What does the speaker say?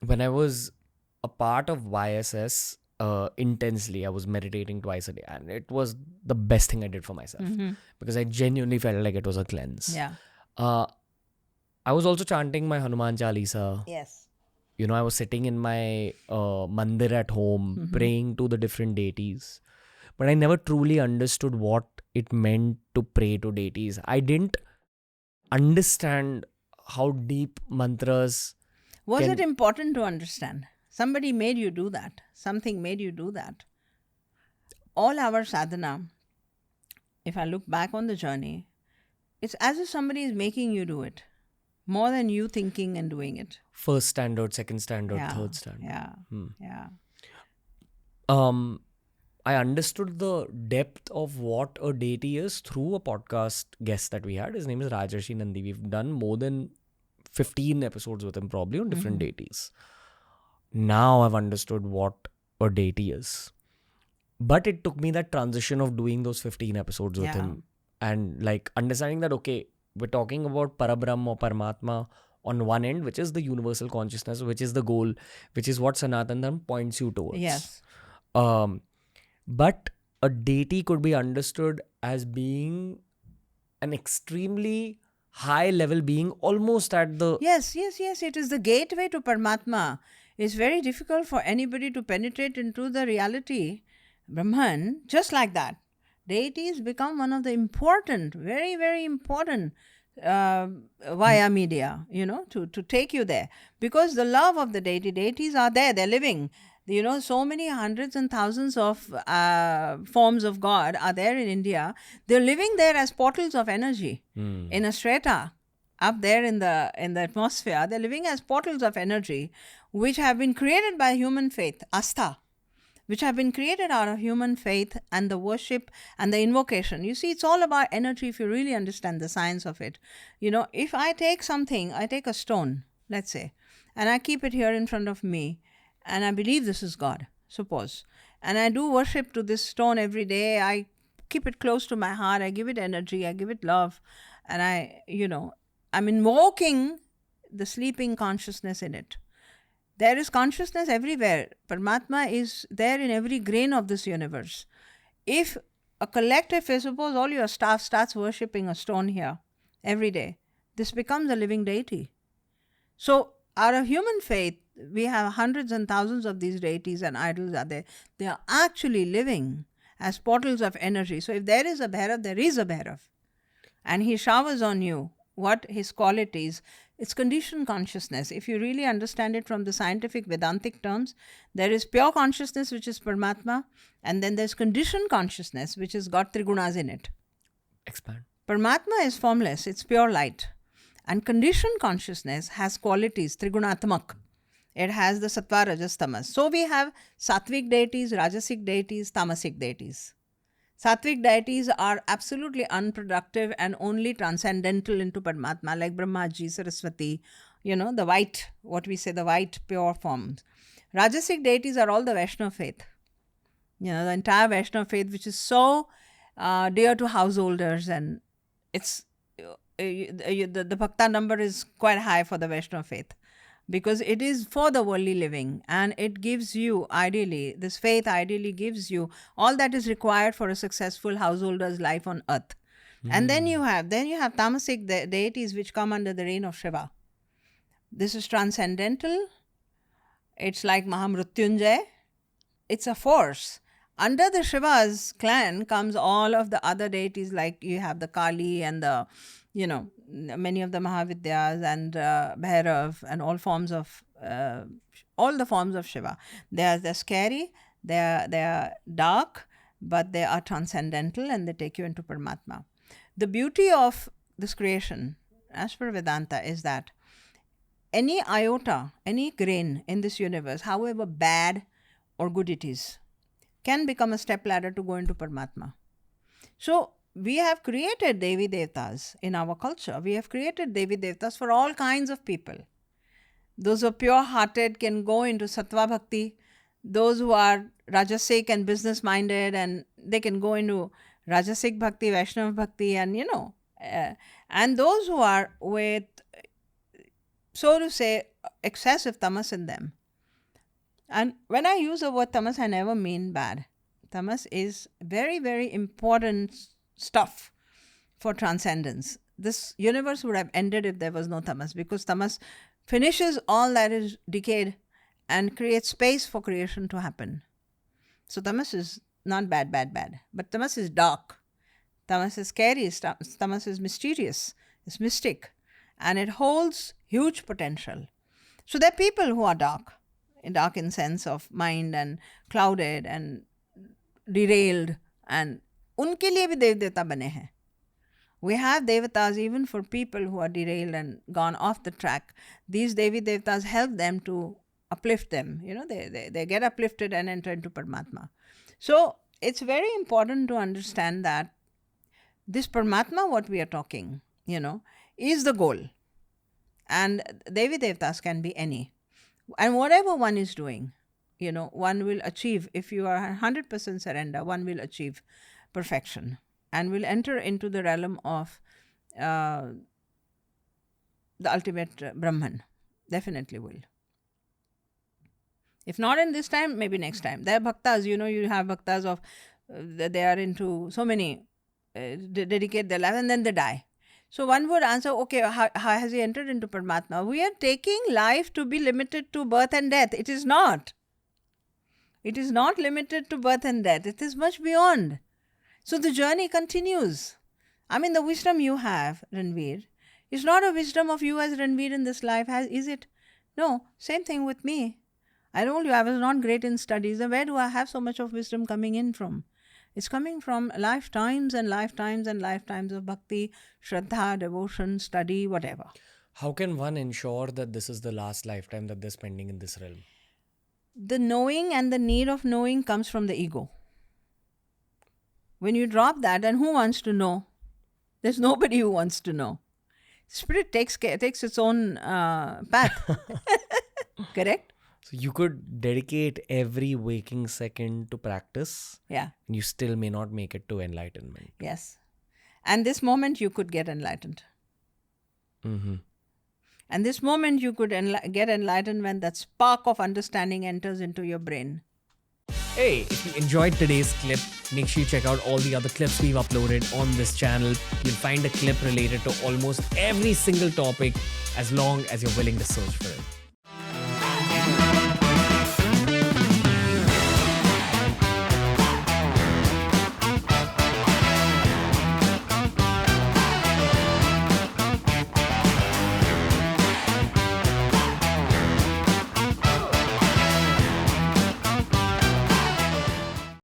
when I was a part of YSS intensely, I was meditating twice a day, and it was the best thing I did for myself because I genuinely felt like it was a cleanse. Yeah. I was also chanting my Hanuman Chalisa. Yes. I was sitting in my mandir at home, praying to the different deities. But I never truly understood what it meant to pray to deities. I didn't understand how deep mantras Was it can... important to understand? Somebody made you do that. Something made you do that. All our sadhana, if I look back on the journey, it's as if somebody is making you do it more than you thinking and doing it. First standard, second standard, Yeah. third standard. Yeah. Yeah. I understood the depth of what a deity is through a podcast guest that we had. His name is Rajarshi Nandi. We've done more than 15 episodes with him, probably on different deities. Now I've understood what a deity is. But it took me that transition of doing those 15 episodes with him and like understanding that, okay, we're talking about Parabrahm or Paramatma on one end, which is the universal consciousness, which is the goal, which is what Sanatan Dharma points you towards. Yes. But a deity could be understood as being an extremely high level being, almost at the... Yes. It is the gateway to Paramatma. It's very difficult for anybody to penetrate into the reality, Brahman, just like that. Deities become one of the important, very, very important via media, to take you there. Because the love of the deities are there, they're living. So many hundreds and thousands of forms of God are there in India. They're living there as portals of energy in a strata up there in the atmosphere. They're living as portals of energy which have been created by human faith, Astha, which have been created out of human faith and the worship and the invocation. You see, it's all about energy if you really understand the science of it. If I take something, I take a stone, let's say, and I keep it here in front of me, and I believe this is God, suppose, and I do worship to this stone every day. I keep it close to my heart. I give it energy. I give it love. And I'm invoking the sleeping consciousness in it. There is consciousness everywhere. Paramatma is there in every grain of this universe. If a collective, suppose all your staff starts worshipping a stone here every day, this becomes a living deity. So out of human faith, we have hundreds and thousands of these deities and idols are there. They are actually living as portals of energy. So if there is a Bhairav, there is a Bhairav. And he showers on you what his qualities. It's conditioned consciousness. If you really understand it from the scientific Vedantic terms, there is pure consciousness, which is Paramatma, and then there's conditioned consciousness, which has got Trigunas in it. Expand. Paramatma is formless, it's pure light. And conditioned consciousness has qualities, Trigunatmak. It has the Sattva, Rajas, Tamas. So we have Sattvic deities, Rajasic deities, Tamasic deities. Sattvic deities are absolutely unproductive and only transcendental into Paramatma, like Brahmaji, Saraswati, the white, what we say, the white pure forms. Rajasic deities are all the Vaishnava faith. The entire Vaishnava faith, which is so dear to householders, and it's the bhakta number is quite high for the Vaishnava faith. Because it is for the worldly living, and it gives you, ideally, this faith ideally gives you all that is required for a successful householder's life on earth. And then you have tamasic deities which come under the reign of Shiva. This is transcendental. It's like Mahamrutyunjay. It's a force. Under the Shiva's clan comes all of the other deities, like you have the Kali and the many of the Mahavidyas and Bhairav and all the forms of Shiva. They're scary, they're dark, but they are transcendental and they take you into Paramatma. The beauty of this creation, as per Vedanta, is that any iota, any grain in this universe, however bad or good it is, can become a step ladder to go into Paramatma. So, we have created Devi Devtas in our culture. We have created Devi Devtas for all kinds of people. Those who are pure-hearted can go into Sattva Bhakti. Those who are Rajasic and business-minded, and they can go into Rajasic Bhakti, Vaishnava Bhakti, and and those who are with so to say, excessive tamas in them. And when I use the word tamas, I never mean bad. Tamas is very, very important stuff for transcendence. This universe would have ended if there was no tamas, because tamas finishes all that is decayed and creates space for creation to happen. So tamas is not bad, but tamas is dark. Tamas is scary. Tamas is mysterious. It's mystic. And it holds huge potential. So there are people who are dark in sense of mind and clouded and derailed. And unke liye bhi dev devta bane hain. We have devatas even for people who are derailed and gone off the track. These devi devatas help them to uplift them. They get uplifted and enter into Paramatma. So it's very important to understand that this Paramatma, what we are talking, is the goal. And Devi Devtas can be any. And whatever one is doing, one will achieve. If you are 100% surrender, one will achieve perfection and will enter into the realm of the ultimate Brahman. Definitely will. If not in this time, maybe next time. There are bhaktas, you have bhaktas of, they are into so many, dedicate their life and then they die. So one would answer, okay, how has he entered into Paramatma? We are taking life to be limited to birth and death. It is not. It is not limited to birth and death. It is much beyond. So the journey continues. I mean, the wisdom you have, Ranveer, is not a wisdom of you as Ranveer in this life, is it? No, same thing with me. I told you I was not great in studies. And where do I have so much of wisdom coming in from? It's coming from lifetimes and lifetimes and lifetimes of bhakti, shraddha, devotion, study, whatever. How can one ensure that this is the last lifetime that they're spending in this realm? The knowing and the need of knowing comes from the ego. When you drop that, then who wants to know? There's nobody who wants to know. Spirit takes its own path. Correct? So you could dedicate every waking second to practice. Yeah. And you still may not make it to enlightenment. Yes. And this moment you could get enlightened. Mm-hmm. And this moment you could get enlightened when that spark of understanding enters into your brain. Hey, if you enjoyed today's clip, make sure you check out all the other clips we've uploaded on this channel. You'll find a clip related to almost every single topic as long as you're willing to search for it.